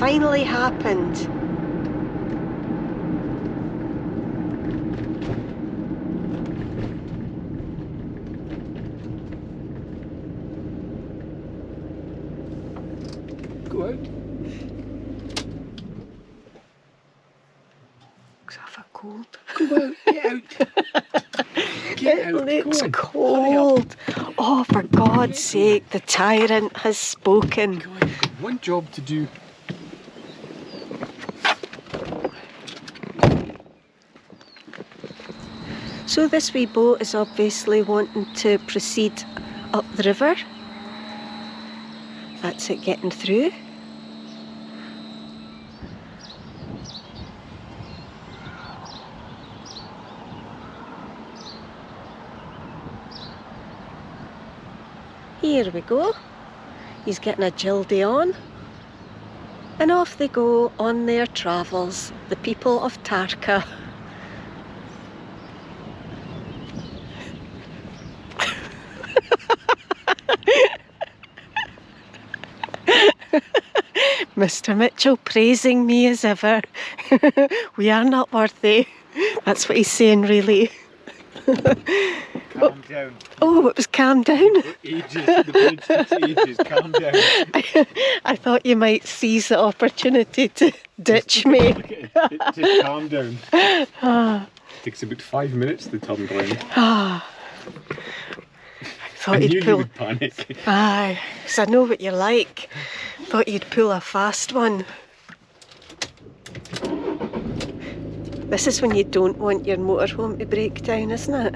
finally happened. Go out. Looks half a cold. Go out. Get out. Get out. It looks Go on. cold. Oh, for God's sake, the tyrant has spoken. Go on, you've got one job to do. So this wee boat is obviously wanting to proceed up the river. That's it getting through. Here we go. He's getting a gildy on. And off they go on their travels, the people of Tarka. Mr. Mitchell praising me as ever. We are not worthy. That's what he's saying, really. Calm down. Oh, it was calm down. Ages. The bridge takes ages. Calm down. I thought you might seize the opportunity to ditch me. Just calm down. Takes about 5 minutes to turn round. I thought I knew you'd you pull. would panic. Aye, because I know what you're like. Thought you'd pull a fast one. This is when you don't want your motorhome to break down, isn't it?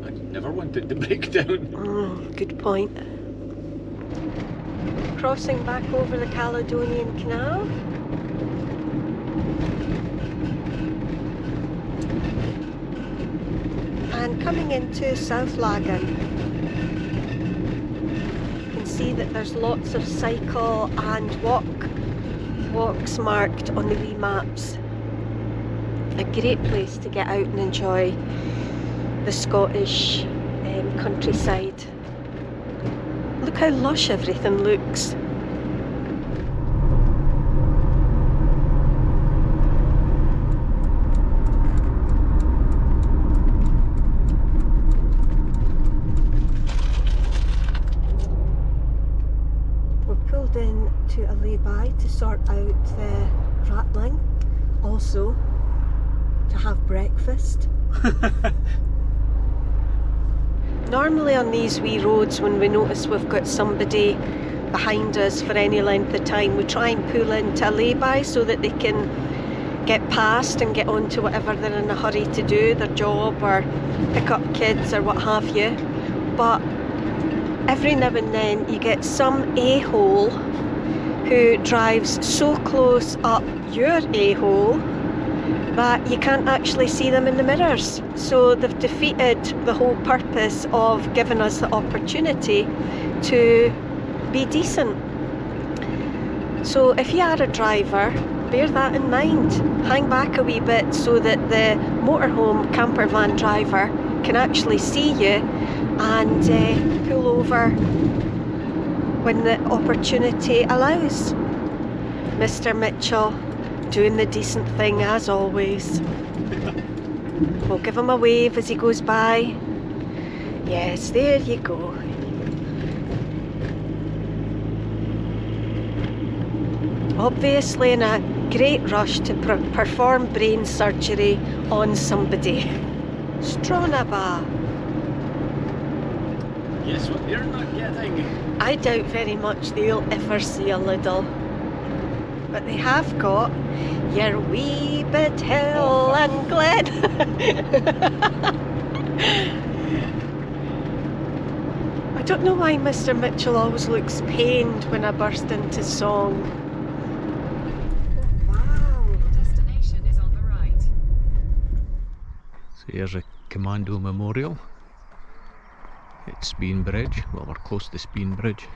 I never want it to break down. Good point. Crossing back over the Caledonian Canal. And coming into South Lagan. You can see that there's lots of cycle and walks marked on the wee maps. A great place to get out and enjoy the Scottish countryside. Look how lush everything looks. We're pulled in to a lay-by to sort out the rattling. Also, to have breakfast. Normally on these wee roads, when we notice we've got somebody behind us for any length of time, we try and pull into a lay-by so that they can get past and get on to whatever they're in a hurry to do, their job or pick up kids or what have you. But every now and then you get some a-hole who drives so close up your a-hole that you can't actually see them in the mirrors. So they've defeated the whole purpose of giving us the opportunity to be decent. So if you are a driver, bear that in mind. Hang back a wee bit so that the motorhome camper van driver can actually see you and pull over when the opportunity allows. Mr. Mitchell, doing the decent thing as always. We'll give him a wave as he goes by. Yes, there you go. Obviously in a great rush to perform brain surgery on somebody. Stronaba. Guess what they're not getting? I doubt very much they'll ever see a Lidl. But they have got your wee bit hill and glen. I don't know why Mr. Mitchell always looks pained when I burst into song. Wow. Destination is on the right. So here's a Commando memorial at Spean Bridge. Well, we're close to Spean Bridge.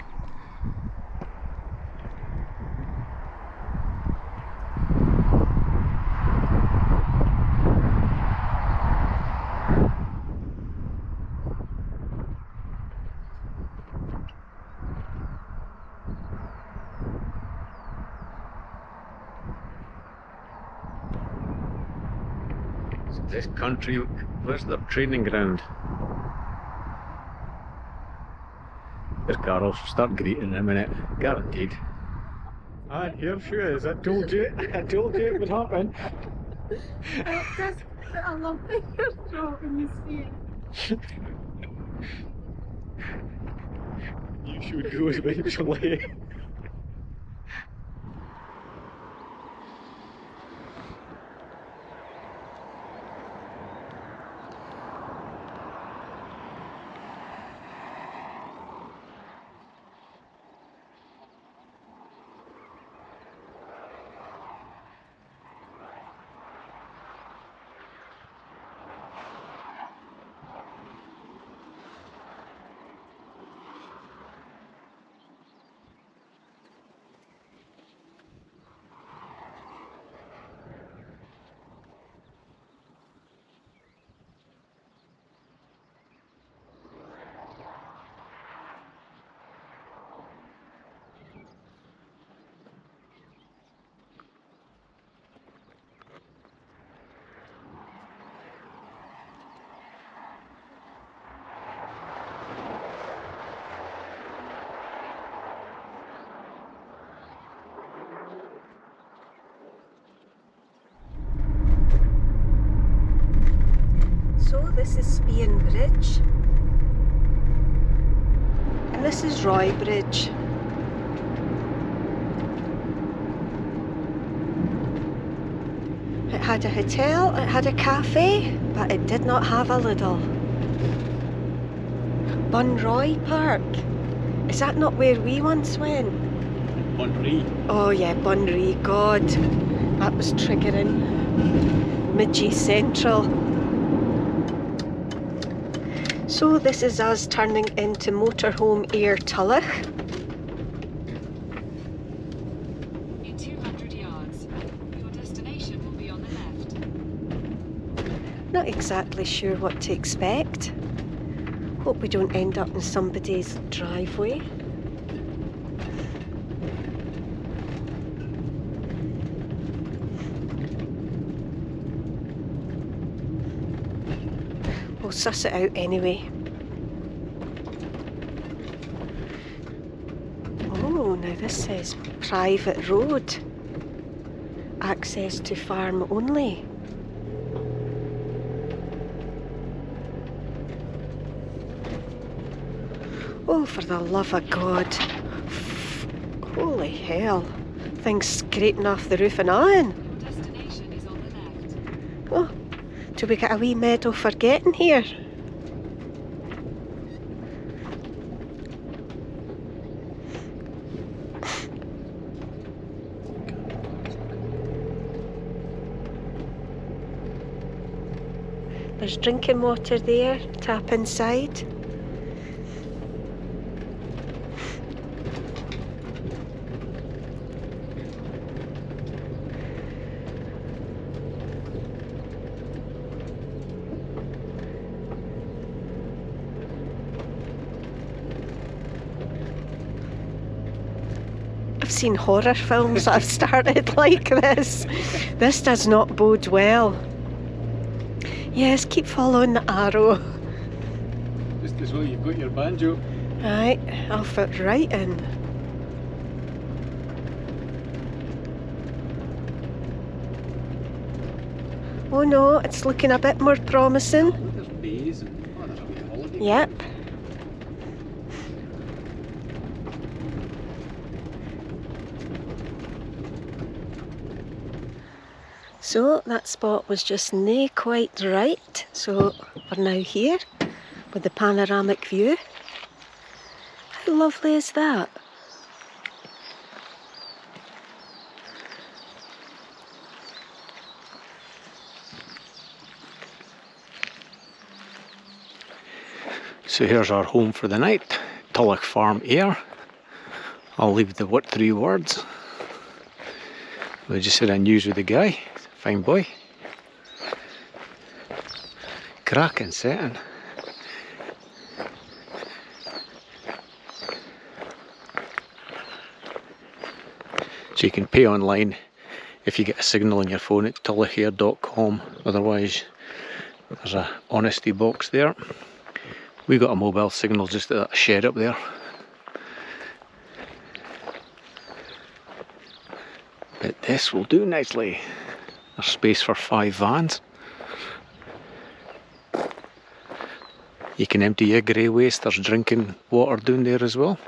this country, where's their training ground? This car will start greeting in a minute, guaranteed. And here she is, I told you it would happen. I love your throat when you see it. You should go eventually. So this is Spean Bridge, and this is Roy Bridge. It had a hotel, it had a cafe, but it did not have a Lidl. Bunroy Park. Is that not where we once went? Bunree. Oh yeah, Bunree, God. That was triggering. Midgie Central. So this is us turning into motorhome Aire Tulloch. In 200 yards, your destination will be on the left. Not exactly sure what to expect. Hope we don't end up in somebody's driveway. We'll suss it out anyway. Oh, now this says private road. Access to farm only. Oh, for the love of God. Holy hell. Things scraping off the roof and on. Your destination is on the left. Oh, do we get a wee medal for getting here? There's drinking water there, tap inside. I've seen horror films that have started like this. This does not bode well. Yes, keep following the arrow. Just as well you've got your banjo. Right, I'll fit right in. Oh no, it's looking a bit more promising. There's bays and there's a wee holiday. Yep. So that spot was just nae quite right, so we're now here with the panoramic view. How lovely is that? So here's our home for the night, Tulloch Farm Aire. I'll leave the what 3 words. We just had a news with the guy, fine boy. Cracking setting. So you can pay online if you get a signal on your phone at tullochaire.com, otherwise There's a honesty box there. We got a mobile signal just at that shed up there. But this will do nicely. There's space for 5 vans. You can empty your grey waste. There's drinking water down there as well.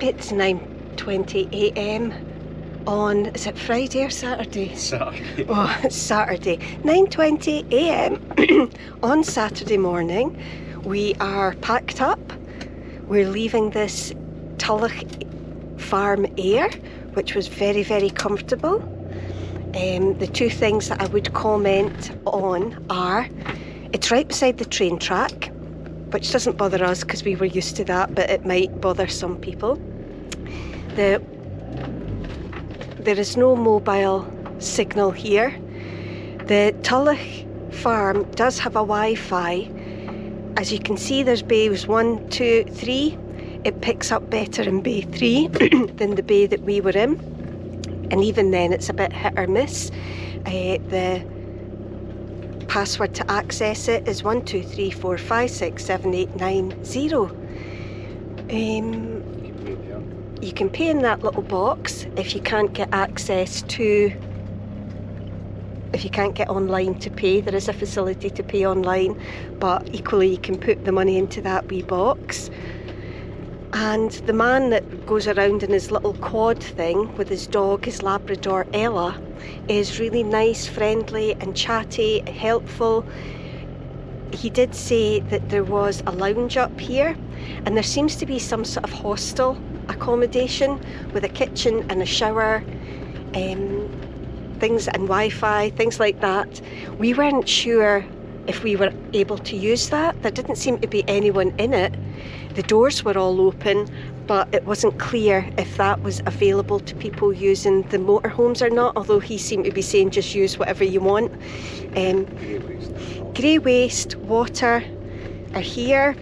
It's 9:20 AM on, is it Friday or Saturday? Saturday. Oh, it's Saturday. 9:20 AM on Saturday morning. We are packed up. We're leaving this Tulloch farm Aire, which was very, very comfortable. The two things that I would comment on are, it's right beside the train track, which doesn't bother us because we were used to that, but it might bother some people. There is no mobile signal here. The Tulloch farm does have a Wi-Fi. As you can see, there's bays 1, 2, 3. It picks up better in bay 3 than the bay that we were in. And even then, it's a bit hit or miss. The password to access it is 1234567890. You can pay in that little box if you can't get access to, if you can't get online to pay. There is a facility to pay online, but equally you can put the money into that wee box. And the man that goes around in his little quad thing with his dog, his Labrador Ella, is really nice, friendly and chatty, helpful. He did say that there was a lounge up here, and there seems to be some sort of hostel accommodation with a kitchen and a shower, things and Wi-Fi, things like that. We weren't sure if we were able to use that. There didn't seem to be anyone in it. The doors were all open, but it wasn't clear if that was available to people using the motorhomes or not, although he seemed to be saying just use whatever you want. Grey waste, water are here.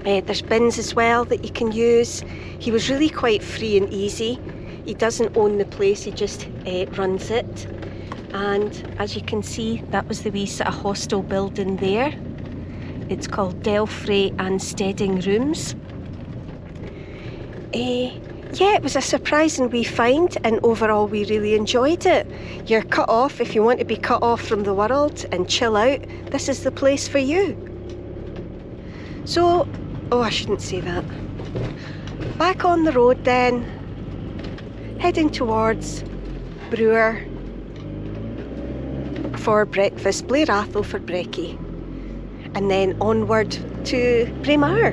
There's bins as well that you can use. He was really quite free and easy. He doesn't own the place, he just runs it. And as you can see, that was the wee sort of hostel building there. It's called Delfray and Stedding Rooms. Yeah, it was a surprising wee find, and overall we really enjoyed it. You're cut off, if you want to be cut off from the world and chill out, this is the place for you. So, oh, I shouldn't say that. Back on the road then, heading towards Brewer for breakfast, Blair Athol for brekkie, and then onward to Braemar.